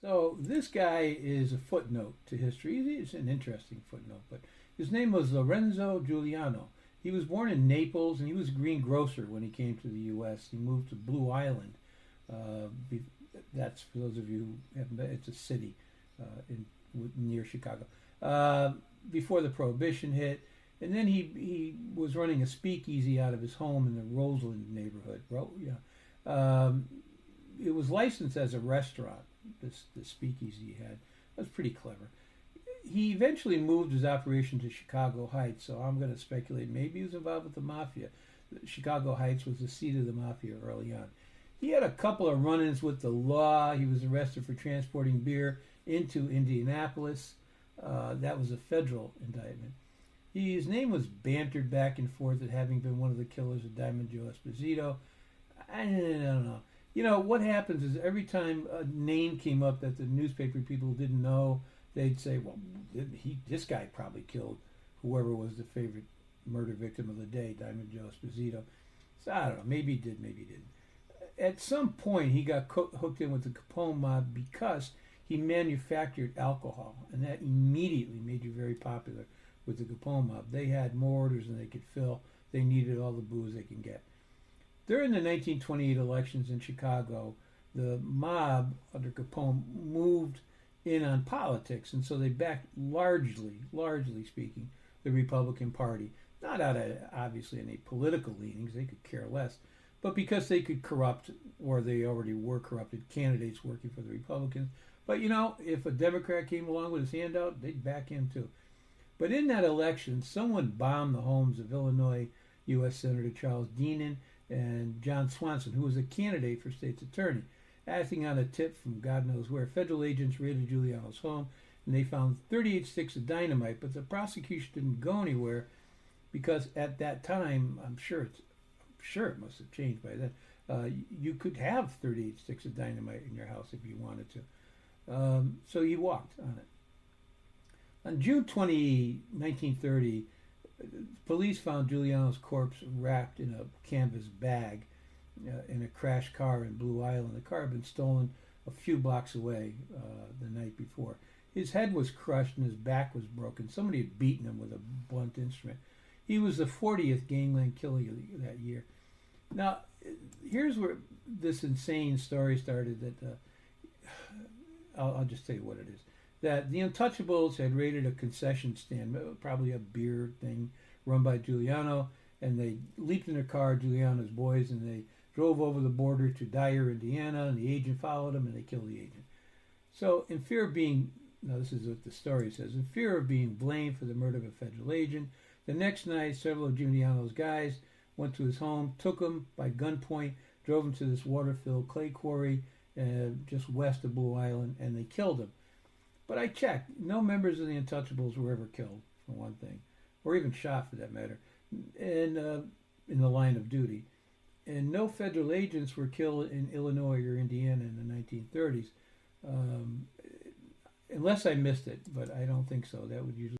So this guy is a footnote to history. He's an interesting footnote, but his name was Lorenzo Juliano. He was born in Naples, and he was a greengrocer when he came to the U.S. He moved to Blue Island. Uh, be- that's for those of you who haven't been. It's a city in near Chicago. Uh, Before the Prohibition hit, and then he was running a speakeasy out of his home in the Roseland neighborhood. Yeah. Um, it was licensed as a restaurant. This speakeasy he had. That was pretty clever. He eventually moved his operation to Chicago Heights, so I'm going to speculate maybe he was involved with the mafia. Chicago Heights was the seat of the mafia early on. He had a couple of run-ins with the law. He was arrested for transporting beer into Indianapolis. That was a federal indictment. His name was bantered back and forth at having been one of the killers of Diamond Joe Esposito. I don't know. You know, what happens is every time a name came up that the newspaper people didn't know, they'd say, well, this guy probably killed whoever was the favorite murder victim of the day, Diamond Joe Esposito. So I don't know. Maybe he did, maybe he didn't. At some point, he got hooked in with the Capone mob because he manufactured alcohol, and that immediately made you very popular with the Capone mob. They had more orders than they could fill. They needed all the booze they can get. During the 1928 elections in Chicago, the mob under Capone moved in on politics, and so they backed largely speaking, the Republican Party. Not out of obviously any political leanings, they could care less, but because they could corrupt, or they already were corrupted, candidates working for the Republicans. But you know, if a Democrat came along with his hand out, they'd back him too. But in that election, someone bombed the homes of Illinois U.S. Senator Charles Deanan and John Swanson, who was a candidate for state's attorney. Acting on a tip from God knows where, federal agents raided Giuliano's home and they found 38 sticks of dynamite, but the prosecution didn't go anywhere because at that time, I'm sure it must have changed by then. You could have 38 sticks of dynamite in your house if you wanted to. So you walked on it. On June 20, 1930, police found Giuliano's corpse wrapped in a canvas bag in a crashed car in Blue Island. The car had been stolen a few blocks away the night before. His head was crushed and his back was broken. Somebody had beaten him with a blunt instrument. He was the 40th gangland killer that year. Now, here's where this insane story started. I'll just tell you what it is. That the Untouchables had raided a concession stand, probably a beer thing run by Giuliano, and they leaped in their car, Giuliano's boys, and they drove over the border to Dyer, Indiana, and the agent followed them, and they killed the agent. So, in fear of being, now this is what the story says, in fear of being blamed for the murder of a federal agent, the next night, several of Giuliano's guys went to his home, took him by gunpoint, drove him to this water-filled clay quarry just west of Blue Island, and they killed him. But I checked. No members of the Untouchables were ever killed, for one thing, or even shot for that matter, and in the line of duty. And no federal agents were killed in Illinois or Indiana in the 1930s, unless I missed it, but I don't think so. That would usually